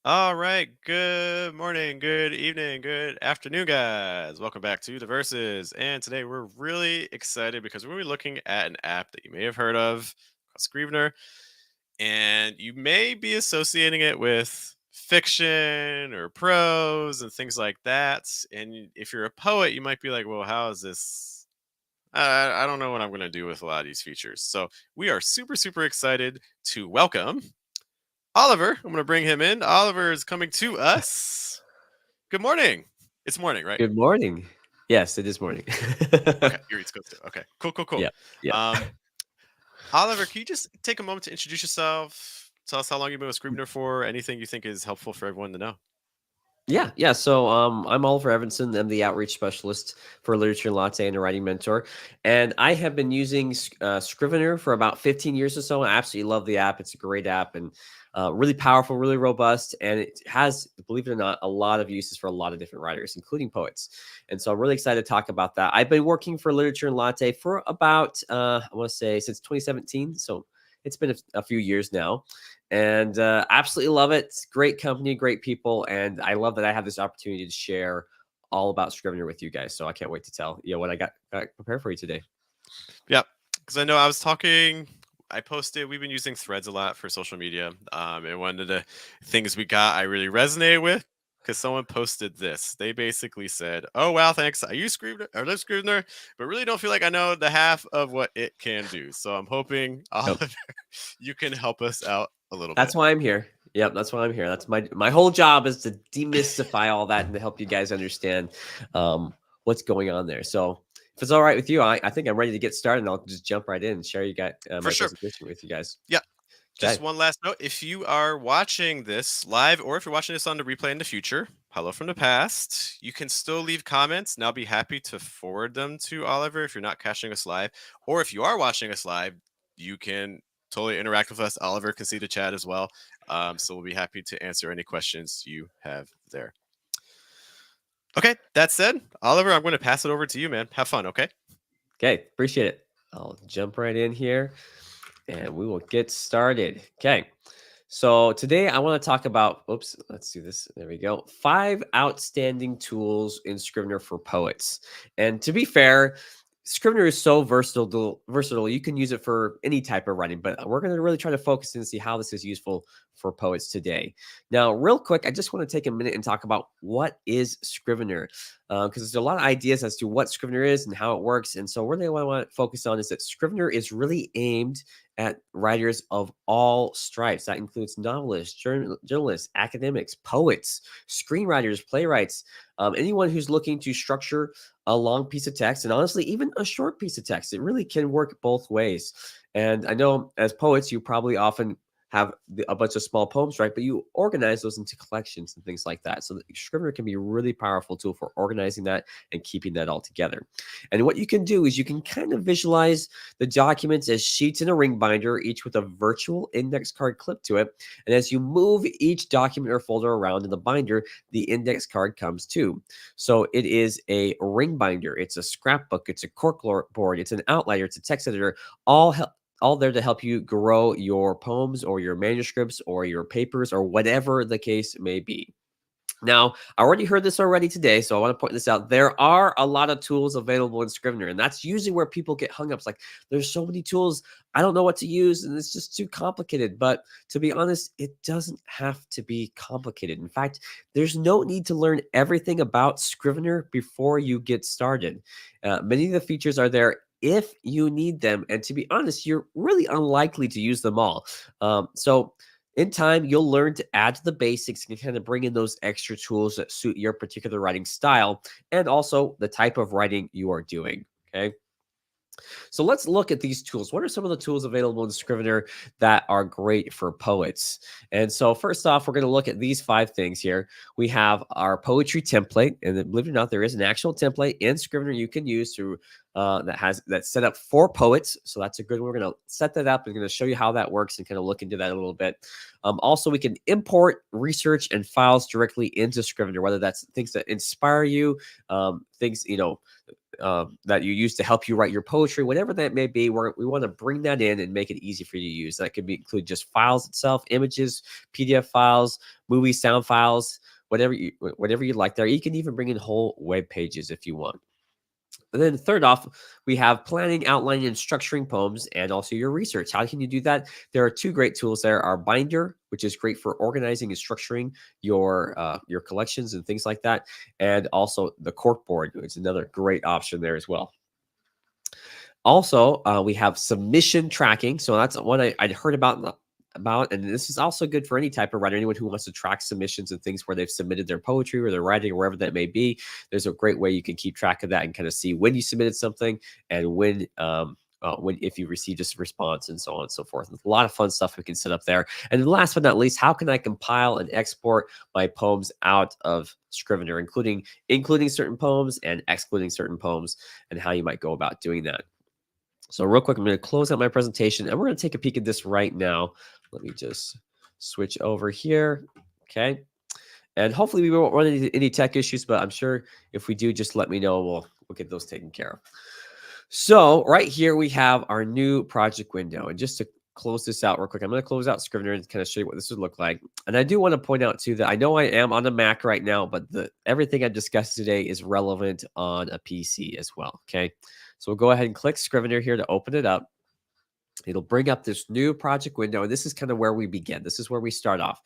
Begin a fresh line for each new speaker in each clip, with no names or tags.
All right. Good morning, good evening, good afternoon, guys. Welcome back to the Verses. And today we're really excited because we're looking at an app that you may have heard of called Scrivener. And you may be associating it with fiction or prose and things like that. And if you're a poet, you might be like, well, how is this? I don't know what I'm going to do with a lot of these features. So we are super, super excited to welcome Oliver. I'm going to bring him in. Oliver is coming to us. Good morning. It's morning, right?
Good morning. Yes, it is morning.
Okay, you're East Coast too. Okay, cool, cool, cool.
Yep, yep.
Um, Oliver, can you just take a moment to introduce yourself? Tell us how long you've been with Scrivener for. Anything you think is helpful for everyone to know.
Yeah. So, I'm Oliver Evanson. I'm the outreach specialist for Literature and Latte and a writing mentor. And I have been using Scrivener for about 15 years or so. I absolutely love the app. It's a great app and really powerful, really robust. And it has, believe it or not, a lot of uses for a lot of different writers, including poets. And so I'm really excited to talk about that. I've been working for Literature and Latte for about, I want to say, since 2017. So it's been a few years now, and absolutely love it. It's great company, great people, and I love that I have this opportunity to share all about Scrivener with you guys. So I can't wait to tell you what I got prepared for you today.
Yep, because I know I was talking. I posted. We've been using Threads a lot for social media, and one of the things we got I really resonated with because someone posted this. They basically said, "Oh wow, thanks. I use Scrivener, I love Scrivener, but really don't feel like I know the half of what it can do." So I'm hoping
Yep.
Oliver, you can help us out a little bit.
That's why I'm here. Yep, that's why I'm here. That's my whole job is to demystify all that and to help you guys understand what's going on there. So if it's all right with you, I think I'm ready to get started, and I'll just jump right in and share you got
For
my
sure.
presentation with you guys.
Yeah. Just
Okay.
one last note. If you are watching this live or if you're watching this on the replay in the future, hello from the past, you can still leave comments and I'll be happy to forward them to Oliver if you're not catching us live. Or if you are watching us live, you can totally interact with us. Oliver can see the chat as well. So we'll be happy to answer any questions you have there. Okay, that said, Oliver, I'm going to pass it over to you, man. Have fun, okay?
Okay, appreciate it. I'll jump right in here and we will get started. Okay. So today I want to talk about, oops, let's do this. There we go. 5 outstanding tools in Scrivener for poets. And to be fair, Scrivener is so versatile. You can use it for any type of writing, but we're going to really try to focus and see how this is useful for poets today. Now, real quick, I just want to take a minute and talk about what is Scrivener, because there's a lot of ideas as to what Scrivener is and how it works. And so, really, what I want to focus on is that Scrivener is really aimed at writers of all stripes. That includes novelists, journalists, academics, poets, screenwriters, playwrights, anyone who's looking to structure a long piece of text, and honestly, even a short piece of text. It really can work both ways. And I know as poets, you probably often have a bunch of small poems, right? But you organize those into collections and things like that. So the Scrivener can be a really powerful tool for organizing that and keeping that all together. And what you can do is you can kind of visualize the documents as sheets in a ring binder, each with a virtual index card clipped to it. And as you move each document or folder around in the binder, the index card comes too. So it is a ring binder, it's a scrapbook, it's a cork board, it's an outliner, it's a text editor, all all there to help you grow your poems or your manuscripts or your papers or whatever the case may be. Now, I already heard this already today, so I want to point this out. There are a lot of tools available in Scrivener, and that's usually where people get hung up. It's like, there's so many tools, I don't know what to use, and it's just too complicated. But to be honest, it doesn't have to be complicated. In fact, there's no need to learn everything about Scrivener before you get started. Many of the features are there if you need them, and to be honest, you're really unlikely to use them all. So in time, you'll learn to add to the basics and kind of bring in those extra tools that suit your particular writing style and also the type of writing you are doing. Okay. So let's look at these tools. What are some of the tools available in Scrivener that are great for poets? And so first off, we're going to look at these 5 things here. We have our poetry template, and then, believe it or not, there is an actual template in Scrivener you can use to that's set up for poets. So that's a good one. We're going to set that up and going to show you how that works and kind of look into that a little bit. Also, we can import research and files directly into Scrivener, whether that's things that inspire you, things that you use to help you write your poetry, whatever that may be. We want to bring that in and make it easy for you to use. That could be include just files itself, images, PDF files, movie sound files, whatever you like there. You can even bring in whole web pages if you want. And then third off, we have planning, outlining, and structuring poems, and also your research. How can you do that? There are two great tools there. Our Binder, which is great for organizing and structuring your collections and things like that, and also the corkboard, which is another great option there as well. Also, we have submission tracking. So that's one I'd heard about, and this is also good for any type of writer, anyone who wants to track submissions and things where they've submitted their poetry or their writing or wherever that may be. There's a great way you can keep track of that and kind of see when you submitted something and when if you received a response and so on and so forth. There's a lot of fun stuff we can set up there. And last but not least, how can I compile and export my poems out of Scrivener, including certain poems and excluding certain poems, and how you might go about doing that. So real quick, I'm going to close out my presentation and we're going to take a peek at this right now. Let me just switch over here. Okay. And hopefully we won't run into any tech issues, but I'm sure if we do, just let me know. We'll get those taken care of. So right here, we have our new project window. And just to close this out real quick, I'm going to close out Scrivener and kind of show you what this would look like. And I do want to point out too, that I know I am on a Mac right now, but everything I discussed today is relevant on a PC as well. Okay. So we'll go ahead and click Scrivener here to open it up. It'll bring up this new project window, and this is kind of where we begin. This is where we start off.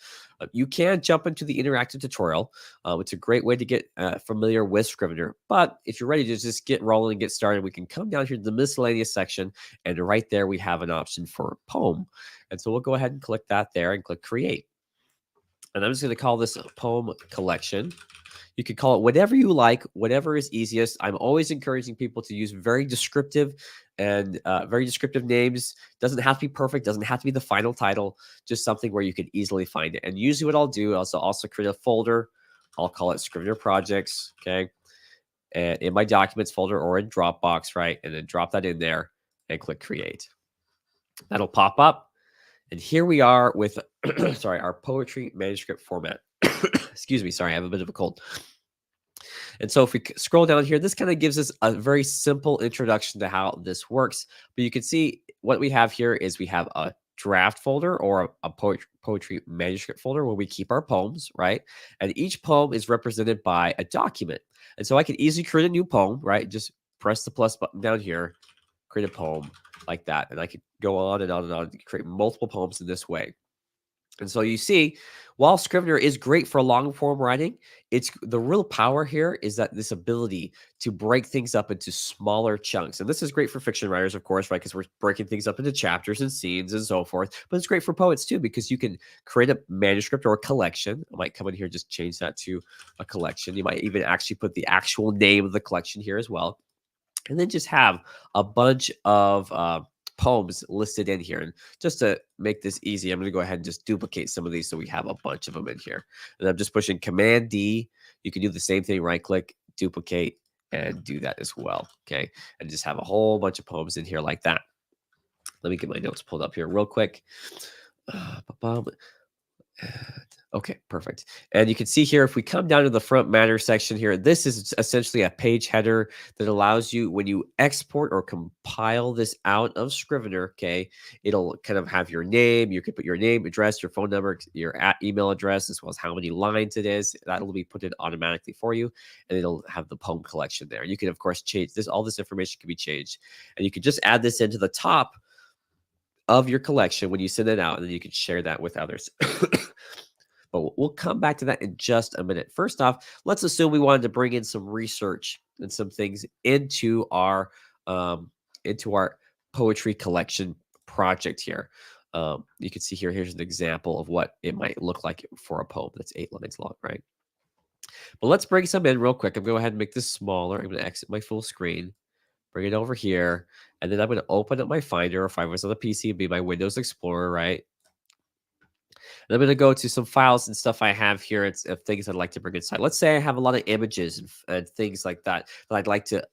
You can jump into the interactive tutorial. It's a great way to get familiar with Scrivener. But if you're ready to just get rolling and get started, we can come down here to the miscellaneous section, and right there we have an option for poem. And so we'll go ahead and click that there and click Create. And I'm just going to call this a poem collection. You could call it whatever you like, whatever is easiest. I'm always encouraging people to use very descriptive names. Doesn't have to be perfect. Doesn't have to be the final title. Just something where you can easily find it. And usually what I'll do, I'll also create a folder. I'll call it Scrivener Projects. Okay. And in my documents folder or in Dropbox, right? And then drop that in there and click Create. That'll pop up. And here we are with, sorry, our poetry manuscript format. Excuse me. Sorry, I have a bit of a cold. And so if we scroll down here, this kind of gives us a very simple introduction to how this works. But you can see what we have here is we have a draft folder or a poetry manuscript folder where we keep our poems, right? And each poem is represented by a document. And so I can easily create a new poem, right? Just press the plus button down here, create a poem like that. And I could go on and on and on, create multiple poems in this way. And so you see, while Scrivener is great for long form writing, it's the real power here is that this ability to break things up into smaller chunks. And this is great for fiction writers, of course, right? Because we're breaking things up into chapters and scenes and so forth. But it's great for poets too, because you can create a manuscript or a collection. I might come in here, just change that to a collection. You might even actually put the actual name of the collection here as well. And then just have a bunch of poems listed in here. And just to make this easy, I'm going to go ahead and just duplicate some of these so we have a bunch of them in here. And I'm just pushing Command D. You can do the same thing, right click, duplicate, and do that as well. Okay. And just have a whole bunch of poems in here like that. Let me get my notes pulled up here real quick. Okay, perfect. And you can see here, if we come down to the front matter section here, this is essentially a page header that allows you, when you export or compile this out of Scrivener, okay, it'll kind of have your name. You can put your name, address, your phone number, your email address, as well as how many lines it is. That'll be put in automatically for you, and it'll have the poem collection there. You can, of course, change this. All this information can be changed, and you can just add this into the top of your collection when you send it out, and then you can share that with others. But we'll come back to that in just a minute. First off, let's assume we wanted to bring in some research and some things into our poetry collection project here. You can see here, here's an example of what it might look like for a poem that's 8 lines long, right? But let's bring some in real quick. I'm going to go ahead and make this smaller. I'm going to exit my full screen, bring it over here, and then I'm going to open up my Finder. If I was on the PC, it'd be my Windows Explorer, right? And I'm going to go to some files and stuff I have here. It's of things I'd like to bring inside. Let's say I have a lot of images and things like that that I'd like to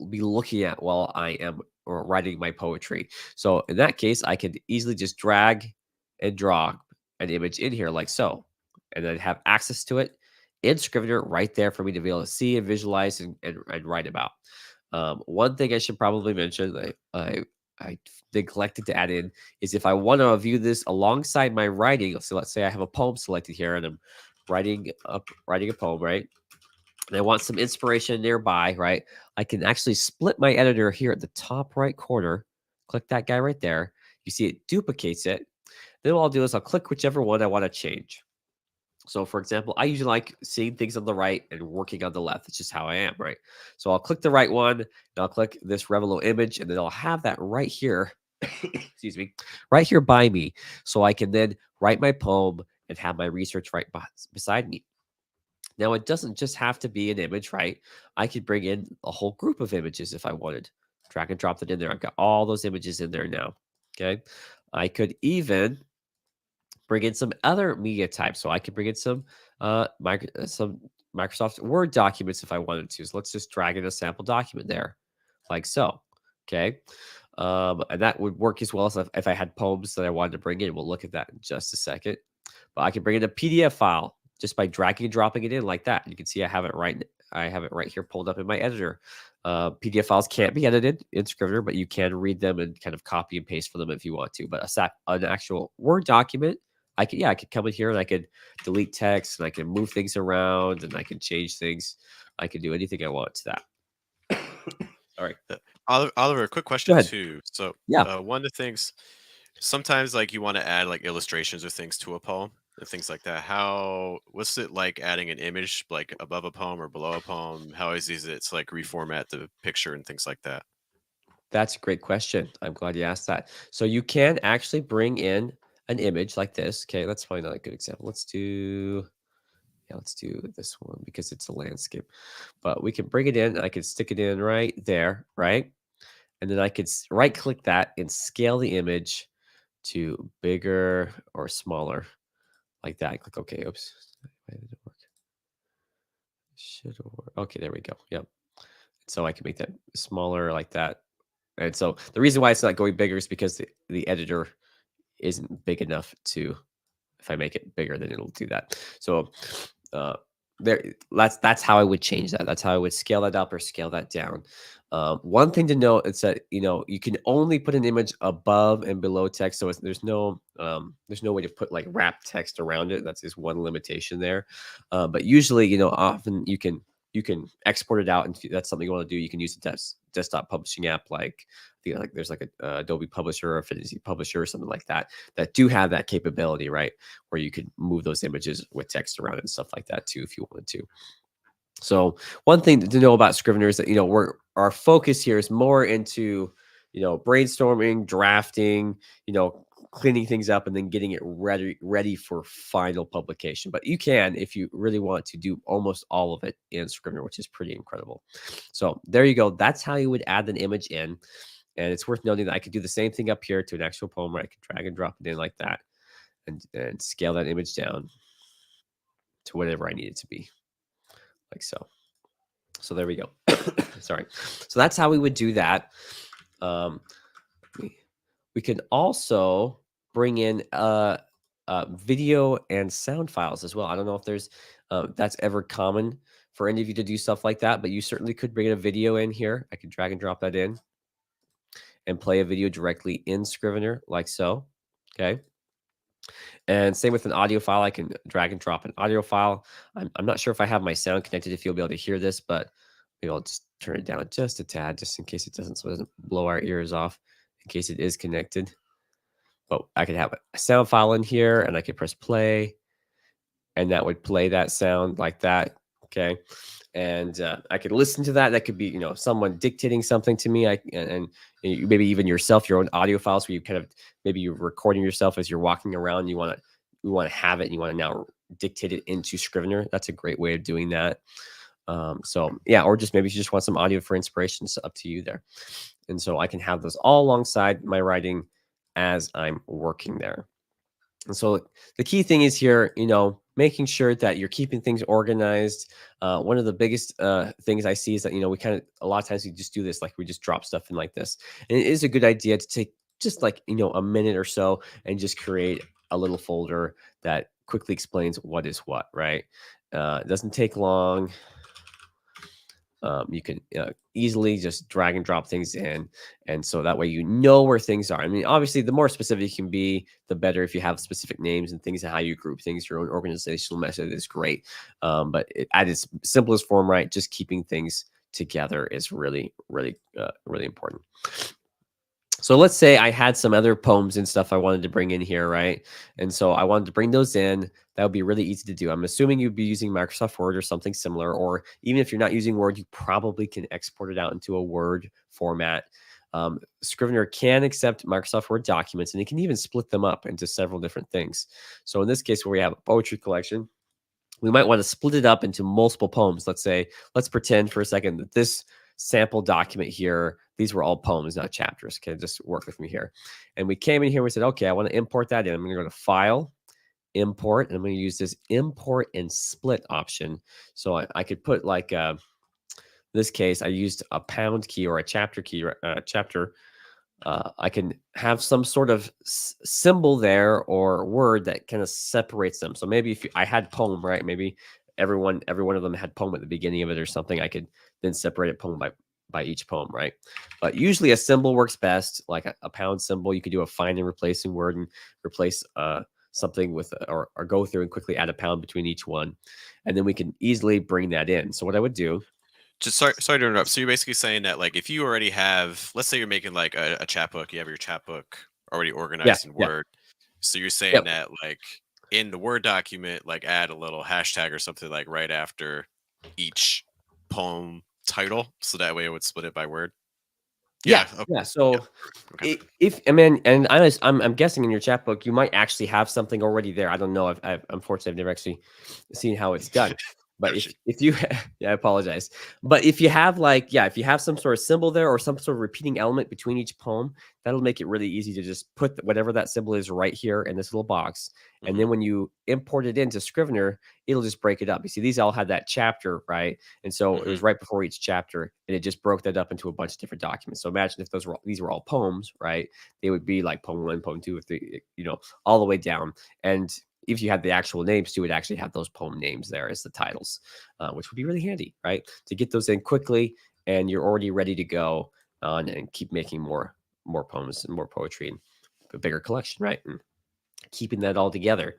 be looking at while I am writing my poetry. So in that case, I can easily just drag and draw an image in here like so. And then have access to it in Scrivener right there for me to be able to see and visualize and write about. One thing I should probably mention, I neglected to add in, is if I want to view this alongside my writing. So let's say I have a poem selected here, and I'm writing a poem, right? And I want some inspiration nearby, right? I can actually split my editor here at the top right corner. Click that guy right there. You see it duplicates it. Then what I'll do is I'll click whichever one I want to change. So, for example, I usually like seeing things on the right and working on the left. It's just how I am, right? So I'll click the right one, and I'll click this Revelo image, and then I'll have that right here, excuse me, right here by me. So I can then write my poem and have my research right beside me. Now, it doesn't just have to be an image, right? I could bring in a whole group of images if I wanted. Drag and drop it in there. I've got all those images in there now. Okay. I could even bring in some other media types. So I could bring in some Microsoft Word documents if I wanted to. So let's just drag in a sample document there, like so. Okay. And that would work as well as if I had poems that I wanted to bring in. We'll look at that in just a second. But I can bring in a PDF file just by dragging and dropping it in like that. You can see I have it right here pulled up in my editor. PDF files can't be edited in Scrivener, but you can read them and kind of copy and paste for them if you want to. But an actual Word document, I could come in here and I could delete text and I can move things around and I can change things. I can do anything I want to that. Sorry.
Uh, Oliver, a quick
Go
question
ahead.
too. So,
Yeah.
one of the things sometimes like you want to add like illustrations or things to a poem and things like that. What's it like adding an image like above a poem or below a poem? How easy is it to like reformat the picture and things like that?
That's a great question. I'm glad you asked that. So you can actually bring in an image like this. Okay, let's find out a good example. Let's do this one because it's a landscape. But we can bring it in. I can stick it in right there, right? And then I could right click that and scale the image to bigger or smaller like that. Click OK. Oops. Why did it work? Should work. Okay, there we go. Yep. So I can make that smaller like that. And so the reason why it's not going bigger is because the editor isn't big enough to, if I make it bigger, then it'll do that. So uh, that's how I would change that. That's how I would scale that up or scale that down. One thing to note is that you can only put an image above and below text, so there's no way to put like wrap text around it. That's just one limitation there. But usually, often you can export it out, and if that's something you want to do, you can use a desktop publishing app like there's like a Adobe Publisher or Affinity Publisher or something like that do have that capability, right? Where you could move those images with text around and stuff like that too if you wanted to. So one thing to know about Scrivener is that our focus here is more into brainstorming, drafting, cleaning things up, and then getting it ready for final publication. But you can, if you really want to, do almost all of it in Scrivener, which is pretty incredible. So there you go. That's how you would add an image in. And it's worth noting that I could do the same thing up here to an actual poem where I could drag and drop it in like that and scale that image down to whatever I need it to be, like so. So there we go. Sorry. So that's how we would do that. We can also bring in video and sound files as well. I don't know if that's ever common for any of you to do stuff like that, but you certainly could bring in a video in here. I could drag and drop that in and play a video directly in Scrivener like so. Okay. And same with an audio file. I can drag and drop an audio file. I'm not sure if I have my sound connected, if you'll be able to hear this, but maybe I'll just turn it down just a tad, just in case so it doesn't blow our ears off, in case it is connected. But I could have a sound file in here, and I could press play, and that would play that sound like that. Okay. And I could listen to that. That could be, someone dictating something to me. And maybe even yourself, your own audio files where you kind of, maybe you're recording yourself as you're walking around. You want to have it and you want to now dictate it into Scrivener. That's a great way of doing that. So yeah, or just maybe you just want some audio for inspiration. It's up to you there. And so I can have those all alongside my writing as I'm working there. And so the key thing is here, making sure that you're keeping things organized. One of the biggest things I see is that, a lot of times we just do this, like we just drop stuff in like this. And it is a good idea to take just like, a minute or so and just create a little folder that quickly explains what is what, right? It doesn't take long. You can easily just drag and drop things in. And so that way you know where things are. I mean, obviously, the more specific you can be, the better if you have specific names and things and how you group things. Your own organizational method is great. But at its simplest form, right, just keeping things together is really, really, really important. So let's say I had some other poems and stuff I wanted to bring in here, right? And so I wanted to bring those in. That would be really easy to do. I'm assuming you'd be using Microsoft Word or something similar, or even if you're not using Word, you probably can export it out into a Word format. Scrivener can accept Microsoft Word documents, and it can even split them up into several different things. So in this case, where we have a poetry collection, we might want to split it up into multiple poems. Let's pretend for a second that this sample document here, these were all poems, not chapters. Okay, just work with me here. And we came in here, we said, okay, I want to import that in. I'm going to go to File, Import, and I'm going to use this Import and Split option. So I could put like, this case, I used a pound key or a chapter key, chapter. I can have some sort of symbol there or word that kind of separates them. So maybe if I had poem, right? Maybe every one of them had poem at the beginning of it or something. I could then separate it poem by each poem, right? But usually a symbol works best, like a pound symbol. You could do a find and replacing word and replace something with or go through and quickly add a pound between each one, and then we can easily bring that in. So what I would do,
Just sorry to interrupt. So you're basically saying that like if you already have, let's say you're making like a chapbook, you have your chapbook already
yeah,
organized in
yeah,
Word. So you're saying
yep.
that like in the Word document, like add a little hashtag or something like right after each poem title, so that way it would split it by word.
Yeah,
Yeah. Okay.
yeah.
Yeah.
So
Okay.
if I mean, and I'm guessing in your chat book you might actually have something already there. I don't know. I've unfortunately I've never actually seen how it's done. But
No shit.
if you yeah, I apologize. But if you have like if you have some sort of symbol there or some sort of repeating element between each poem, that'll make it really easy to just put whatever that symbol is right here in this little box. And
Hmm.
then when you import it into Scrivener, it'll just break it up. You see, these all had that chapter, right? And so it
Hmm.
was right before each chapter, and it just broke that up into a bunch of different documents. So imagine if these were all poems, right? They would be like poem one, poem two, three, all the way down. And if you had the actual names too, it would actually have those poem names there as the titles, which would be really handy, right? To get those in quickly, and you're already ready to go on and keep making more poems and more poetry and a bigger collection, right? And keeping that all together.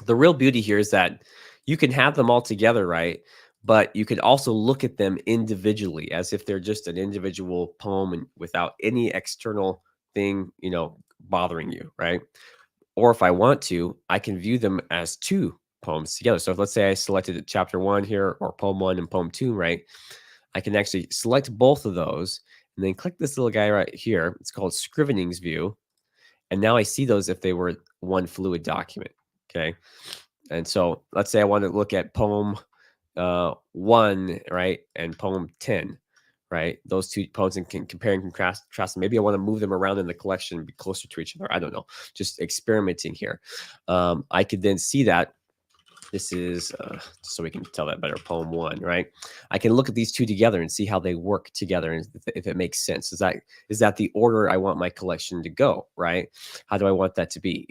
The real beauty here is that you can have them all together, right? But you could also look at them individually as if they're just an individual poem and without any external thing, bothering you, right? Or if I want to, I can view them as two poems together. So if let's say I selected chapter one here or poem one and poem two, right? I can actually select both of those and then click this little guy right here. It's called Scrivening's view. And now I see those if they were one fluid document. Okay. And so let's say I want to look at poem one, right, and poem 10, right? Those two poems and can compare and contrast. Maybe I want to move them around in the collection and be closer to each other. I don't know. Just experimenting here. I could then see that this is so we can tell that better. Poem one, right? I can look at these two together and see how they work together, and if it makes sense. Is that the order I want my collection to go? Right? How do I want that to be?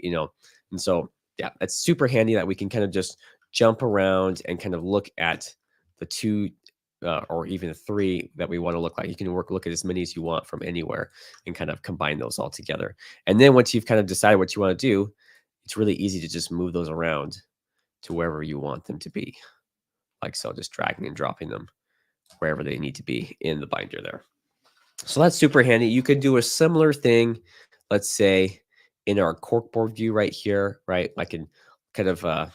And so yeah, it's super handy that we can kind of just jump around and kind of look at the two. Or even three that we want to look like. You can look at as many as you want from anywhere and kind of combine those all together. And then once you've kind of decided what you want to do, it's really easy to just move those around to wherever you want them to be. Like so, just dragging and dropping them wherever they need to be in the binder there. So that's super handy. You could do a similar thing, let's say in our corkboard view right here, right? I can kind of, I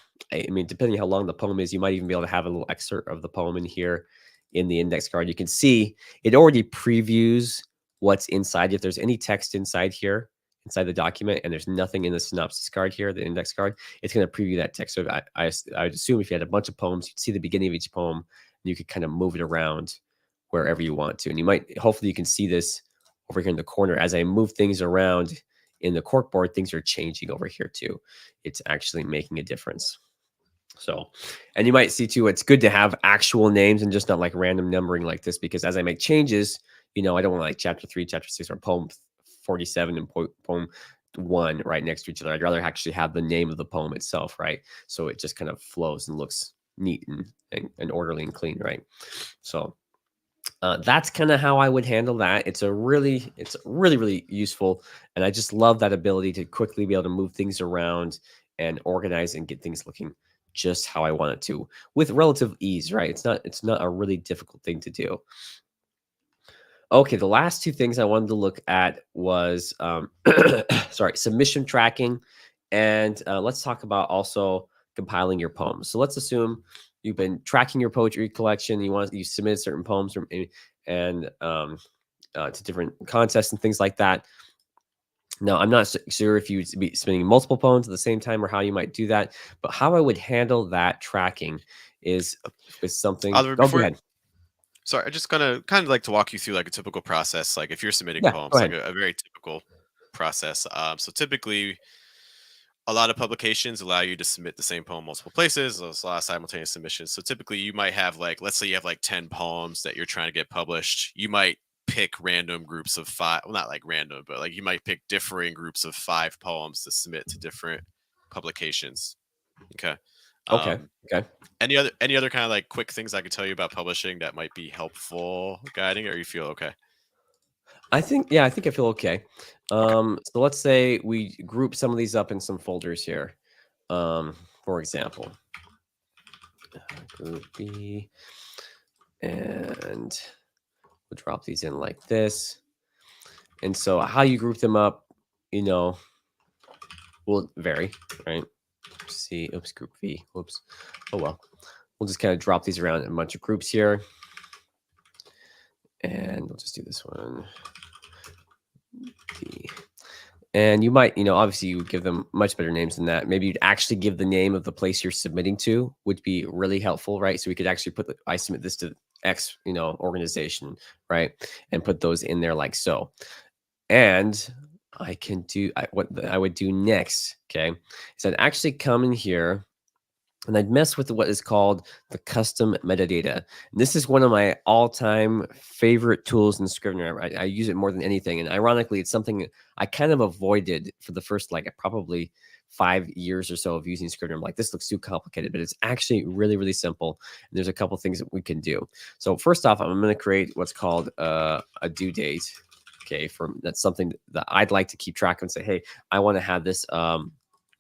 mean, depending how long the poem is, you might even be able to have a little excerpt of the poem in here in the index card. You can see it already previews what's inside. If there's any text inside here, inside the document, and there's nothing in the synopsis card here, the index card, it's going to preview that text. So I would assume if you had a bunch of poems, you'd see the beginning of each poem, and you could kind of move it around wherever you want to. And hopefully you can see this over here in the corner. As I move things around in the corkboard, things are changing over here too. It's actually making a difference. So, and you might see too, it's good to have actual names and just not like random numbering like this, because as I make changes, I don't want like chapter 3, chapter 6, or poem 47 and poem 1 right next to each other. I'd rather actually have the name of the poem itself, right? So it just kind of flows and looks neat and orderly and clean, right? So That's kind of how I would handle that. It's really, really useful, and I just love that ability to quickly be able to move things around and organize and get things looking just how I want it to with relative ease. Right? It's not a really difficult thing to do. Okay, the last two things I wanted to look at was sorry, submission tracking, and let's talk about also compiling your poems. So let's assume you've been tracking your poetry collection. You submit certain poems from and to different contests and things like that. Now, I'm not sure if you would be submitting multiple poems at the same time or how you might do that, but how I would handle that tracking is with something.
Oliver,
Oh, go
before
ahead.
sorry, I just gonna kind of like to walk you through like a typical process. Like if you're submitting
Yeah, go
poems, like
ahead.
a very typical process. So typically, a lot of publications allow you to submit the same poem multiple places. There's a lot of simultaneous submissions. So typically, you might have like, let's say you have like 10 poems that you're trying to get published. You might pick random groups of five. Well, not like random, but like you might pick differing groups of five poems to submit to different publications. Okay.
Okay.
Um,
Okay.
any other kind of like quick things I could tell you about publishing that might be helpful guiding, or you feel okay?
I think I feel okay.
Okay.
So let's say we group some of these up in some folders here. For example, group B, and we'll drop these in like this. And so how you group them up, you know, will vary, right? C, oops, group V, whoops. Oh well. We'll just kind of drop these around in a bunch of groups here. And we'll just do this one. D. And you might, obviously you would give them much better names than that. Maybe you'd actually give the name of the place you're submitting to would be really helpful, right? So we could actually I submit this to X, organization, right? And put those in there like so. And what I would do next, okay, is I'd actually come in here and I'd mess with what is called the custom metadata. And this is one of my all-time favorite tools in Scrivener. I use it more than anything. And ironically, it's something I kind of avoided for the first like probably 5 years or so of using Scrivener. I'm like, this looks too complicated, but it's actually really, really simple. And there's a couple things that we can do. So first off, I'm going to create what's called a due date. Okay, that's something that I'd like to keep track of and say, hey, I want to have this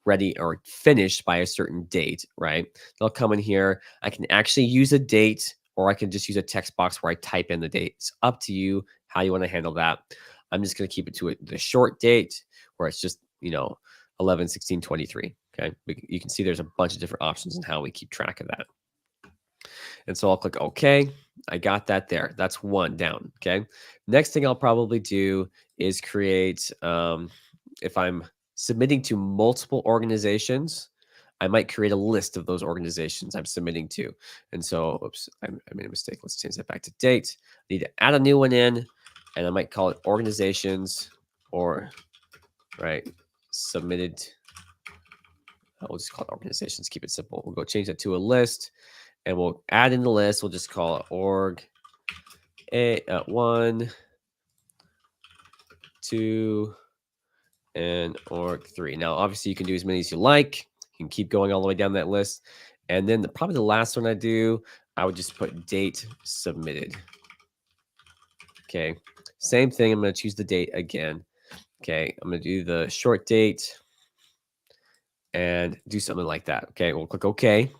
ready or finished by a certain date, right? They'll come in here. I can actually use a date or I can just use a text box where I type in the date. It's up to you how you want to handle that. I'm just going to keep it to the short date where it's just, 11, 16, 23. Okay. You can see there's a bunch of different options in how we keep track of that. And so I'll click OK. I got that there. That's one down. Okay. Next thing I'll probably do is create, if I'm submitting to multiple organizations, I might create a list of those organizations I'm submitting to. And so, oops, I made a mistake. Let's change that back to date. I need to add a new one in, and I might call it organizations or, right, submitted. We'll just call it organizations. Keep it simple. We'll go change that to a list, and we'll add in the list. We'll just call it org one, two, and org 3. Now, obviously, you can do as many as you like. You can keep going all the way down that list. And then probably the last one I would just put date submitted. Okay. Same thing. I'm going to choose the date again. Okay. I'm going to do the short date and do something like that. Okay. We'll click OK.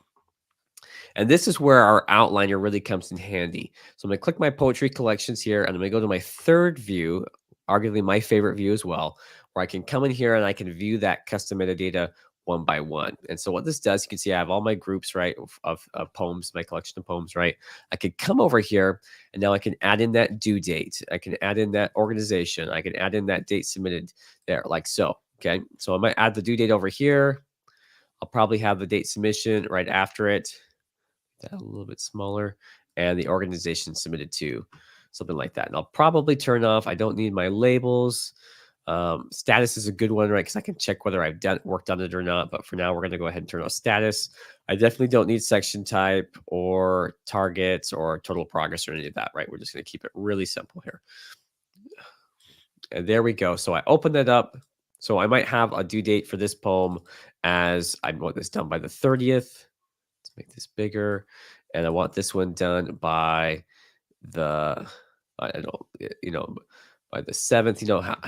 And this is where our outliner really comes in handy. So I'm going to click my poetry collections here, and I'm going to go to my third view, arguably my favorite view as well, where I can come in here and I can view that custom metadata one by one. And so what this does, you can see I have all my groups, right, of poems, my collection of poems, right? I could come over here, and now I can add in that due date. I can add in that organization. I can add in that date submitted there, like so. Okay, so I might add the due date over here. I'll probably have the date submission right after it. That a little bit smaller, and the organization submitted to, something like that. And I'll probably turn off, I don't need my labels. Status is a good one, right? Because I can check whether I've worked on it or not. But for now, we're going to go ahead and turn off status. I definitely don't need section type or targets or total progress or any of that, right? We're just going to keep it really simple here. And there we go. So I open that up. So I might have a due date for this poem as I want this done by the 30th. Let's make this bigger. And I want this one done by the I don't know, by the 7th,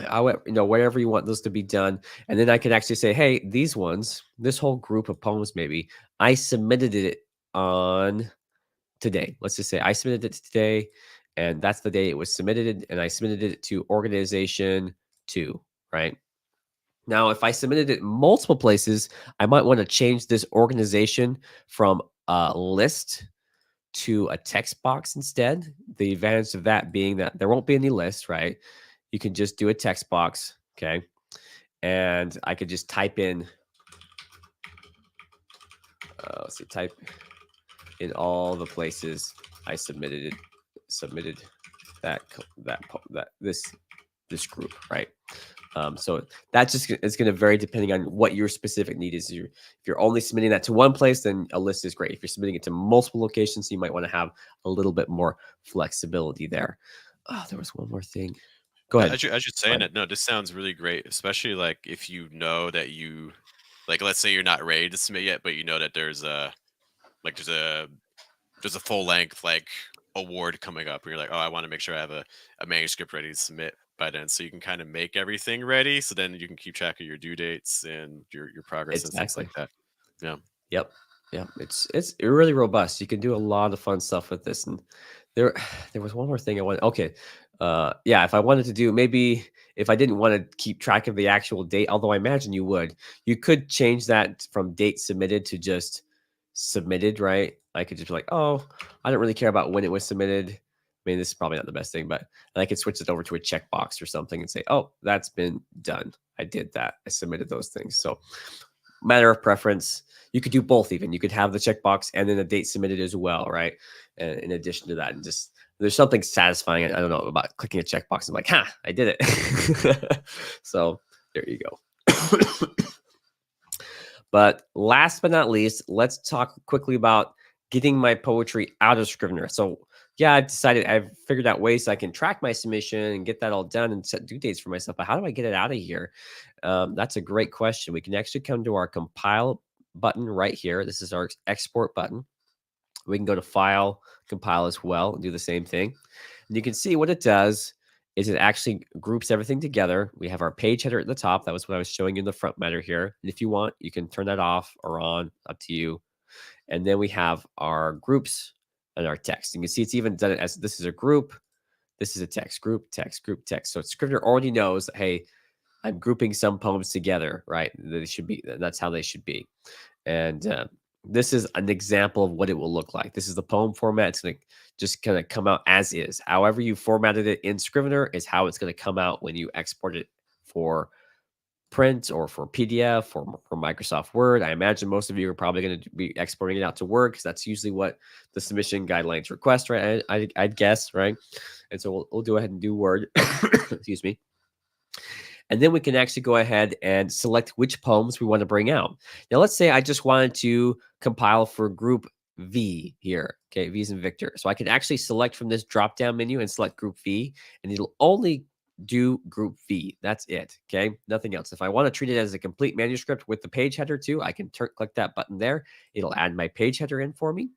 however, wherever you want those to be done. And then I can actually say, hey, these ones, this whole group of poems, maybe I submitted it on today. Let's just say I submitted it today, and that's the day it was submitted, and I submitted it to organization two, right? Now, if I submitted it multiple places, I might want to change this organization from a list to a text box instead. The advantage of that being that there won't be any list, right? You can just do a text box, okay? And I could just type in, let's see, type in all the places I submitted that this group, right? So that just is going to vary depending on what your specific need is. If you're only submitting that to one place, then a list is great. If you're submitting it to multiple locations, you might want to have a little bit more flexibility there. Oh, there was one more thing. Go ahead.
As you're
Go
saying
ahead.
it, no, this sounds really great, especially like if you know that like, let's say you're not ready to submit yet, but you know that like there's a full length like award coming up, and you're like, oh, I want to make sure I have a manuscript ready to submit by then, so you can kind of make everything ready, so then you can keep track of your due dates and your progress and things like
Exactly.
that. Yeah.
Yep. Yep. It's really robust. You can do a lot of fun stuff with this. And there there was one more thing I wanted. Okay. Yeah, if I wanted to do maybe if I didn't want to keep track of the actual date, although I imagine you would, you could change that from date submitted to just submitted, right? I could just be like, oh, I don't really care about when it was submitted. I mean, this is probably not the best thing, but and I could switch it over to a checkbox or something and say, oh, that's been done. I did that. I submitted those things. So matter of preference. You could do both even. You could have the checkbox and then a date submitted as well, right? In addition to that, and just there's something satisfying. I don't know about clicking a checkbox and like, ha, I did it. So there you go. But last but not least, let's talk quickly about getting my poetry out of Scrivener. So yeah, I've figured out ways I can track my submission and get that all done and set due dates for myself. But how do I get it out of here? That's a great question. We can actually come to our compile button right here. This is our export button. We can go to file, compile as well, and do the same thing. And you can see what it does is it actually groups everything together. We have our page header at the top. That was what I was showing you in the front matter here. And if you want, you can turn that off or on, up to you. And then we have our groups and our text. You can see it's even done it as this is a group. This is a text group, text group, text. So Scrivener already knows that, hey, I'm grouping some poems together, right? That it should be. That's how they should be. And this is an example of what it will look like. This is the poem format. It's going to just kind of come out as is. However you formatted it in Scrivener is how it's going to come out when you export it for print or for PDF or for Microsoft Word. I imagine most of you are probably going to be exporting it out to Word because that's usually what the submission guidelines request, right? I'd guess, right? And so we'll go ahead and do Word. Excuse me. And then we can actually go ahead and select which poems we want to bring out. Now, let's say I just wanted to compile for group V here. Okay, V is in Victor. So I can actually select from this drop down menu and select group V, and it'll only do group V. That's it. Okay, nothing else. If I want to treat it as a complete manuscript with the page header too, I can click that button there. It'll add my page header in for me.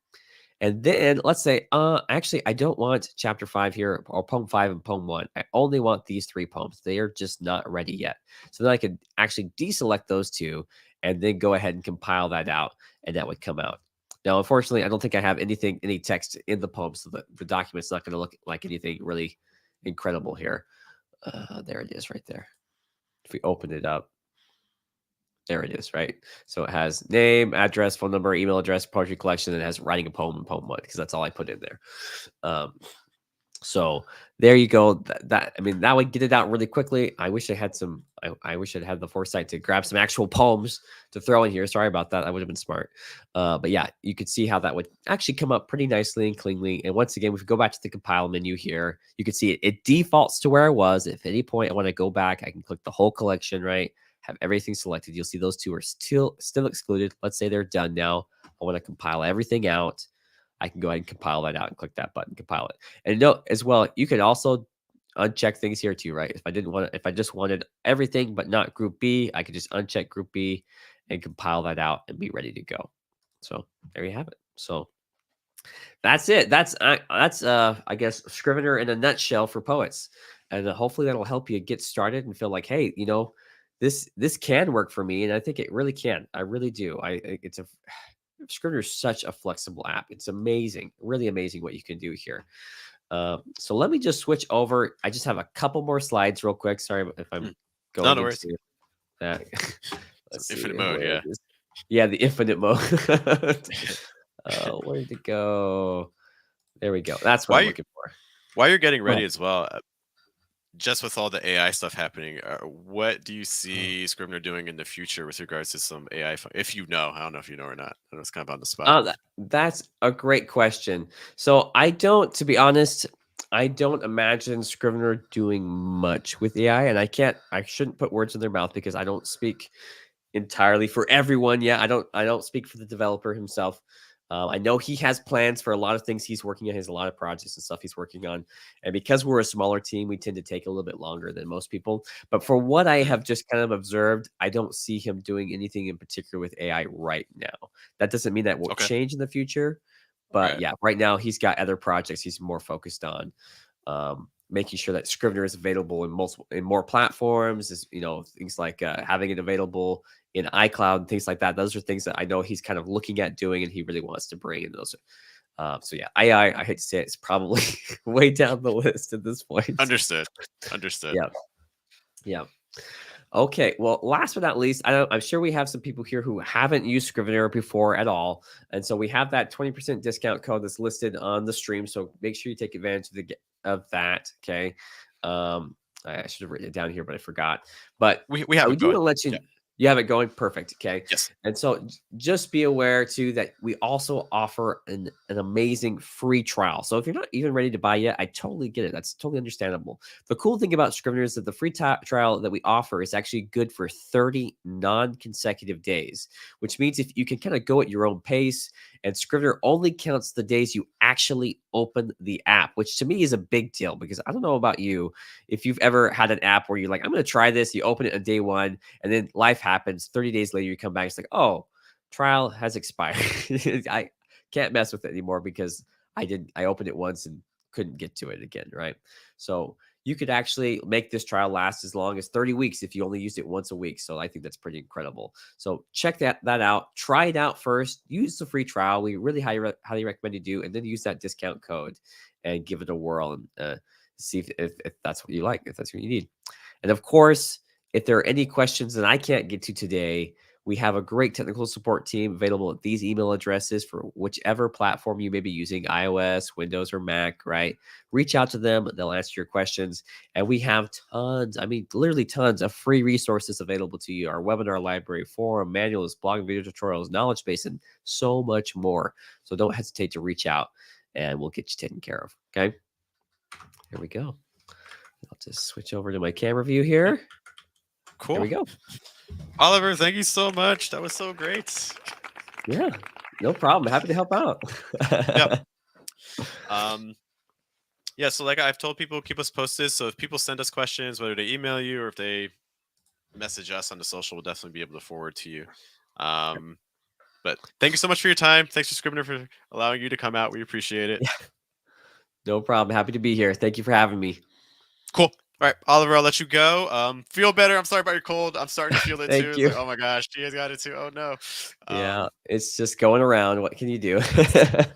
And then let's say, actually, I don't want chapter 5 here or poem 5 and poem 1. I only want these 3 poems. They are just not ready yet. So then I could actually deselect those 2 and then go ahead and compile that out, and that would come out. Now, unfortunately, I don't think I have any text in the poem, so the document's not going to look like anything really incredible here. There it is right there. If we open it up, there it is, right? So it has name, address, phone number, email address, poetry collection, and it has writing a poem and poem 1 because that's all I put in there. So there you go. I mean, that would get it out really quickly. I wish I had some. I wish I'd had the foresight to grab some actual poems to throw in here. Sorry about that. That would have been smart. But yeah, you could see how that would actually come up pretty nicely and cleanly. And once again, if we go back to the compile menu here, you can see it defaults to where I was. If at any point I want to go back, I can click the whole collection, right? Have everything selected. You'll see those 2 are still excluded. Let's say they're done now. I want to compile everything out. I can go ahead and compile that out and click that button, compile it. And note as well, you could also uncheck things here too, right? If I just wanted everything but not group B, I could just uncheck group B and compile that out and be ready to go. So there you have it. So That's it. That's I guess Scrivener in a nutshell for poets, and hopefully that'll help you get started and feel like, hey, this can work for me, and I think it really can. I really do. It's a Scrivener is such a flexible app. It's amazing, really amazing what you can do here. So let me just switch over. I just have a couple more slides real quick. Sorry if I'm
Mm. No,
going
no
into
worries.
that.
Some
Let's see
infinite mode,
where
yeah.
it is. Yeah, the infinite mode. Where did it go? There we go. That's what
While
I'm
you
looking for.
while you're getting
Go
ready
ahead.
as well, just with all the AI stuff happening, what do you
Uh,
see Scrivener doing in the future with regards to some AI? If you know, I don't know if you know or not. I know it's kind of on the spot.
that's a great question. So I don't, to be honest, I don't imagine Scrivener doing much with AI, and I shouldn't put words in their mouth because I don't speak entirely for everyone. Yeah, I don't speak for the developer himself. I know he has plans for a lot of things he's working on. He has a lot of projects and stuff he's working on, and because we're a smaller team, we tend to take a little bit longer than most people. But for what I
Mm,
have just kind of observed, I don't see him doing anything in particular with AI right now. That doesn't mean that won't
okay,
change in the future, but
right.
yeah, right now he's got other projects he's more focused on, making sure that Scrivener is available in more platforms. Is things like having it available in iCloud and things like that. Those are things that I know he's kind of looking at doing, and he really wants to bring in those. So yeah, I hate to say it, it's probably way down the list at this point.
Understood. Understood.
Yeah, yeah. Okay, well, last but not least, I'm sure we have some people here who haven't used Scrivener before at all, and so we have that 20% discount code that's listed on the stream. So make sure you take advantage of that. Okay, I should have written it down here, but I forgot. But
We
I
have it
do want
going.
to let
Yeah.
you have it going perfect. Okay,
Yes.
and so just be aware too that we also offer an amazing free trial. So if you're not even ready to buy yet, I totally get it. That's totally understandable. The cool thing about Scrivener is that the free trial that we offer is actually good for 30 non-consecutive days, which means if you can kind of go at your own pace, and Scrivener only counts the days you actually open the app, which to me is a big deal because I don't know about you, if you've ever had an app where you're like, I'm going to try this, you open it on day one, and then life happens. 30 days later, you come back, it's like, oh, trial has expired. I can't mess with it anymore because I opened it once and couldn't get to it again, right? So you could actually make this trial last as long as 30 weeks if you only used it once a week. So I think that's pretty incredible. So check that out. Try it out first. Use the free trial. We really highly recommend you do, and then use that discount code and give it a whirl and see if that's what you like, if that's what you need. And of course, if there are any questions that I can't get to today, we have a great technical support team available at these email addresses for whichever platform you may be using, iOS, Windows, or Mac, right? Reach out to them. They'll answer your questions. And we have tons, I mean, literally tons of free resources available to you. Our webinar library, forum, manuals, blog video tutorials, knowledge base, and so much more. So don't hesitate to reach out and we'll get you taken care of. Okay. Here we go. I'll just switch over to my camera view
Yep.
here. There
Cool.
we go.
Oliver, thank you so much. That was so great.
Yeah, no problem. Happy to help out.
Yep. Um, yeah, so like I've told people, keep us posted. So if people send us questions, whether they email you or if they message us on the social, we'll definitely be able to forward to you. Um, but thank you so much for your time. Thanks for Scrivener for allowing you to come out. We appreciate it.
Yeah, no problem. Happy to be here. Thank you for having me.
Cool. All right, Oliver, I'll let you go. Feel better. I'm sorry about your cold. I'm starting to feel it too.
Thank
It's
you.
like, oh my gosh, she has got it too. Oh no.
Yeah,
Um,
it's just going around. What can you do?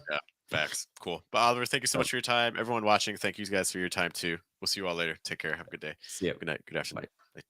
yeah, facts. Cool. But Oliver, thank you so
Yep.
much for your time. Everyone watching, thank you guys for your time too. We'll see you all later. Take care. Have a good day.
See you.
Good night. Good
Bye.
afternoon. Bye.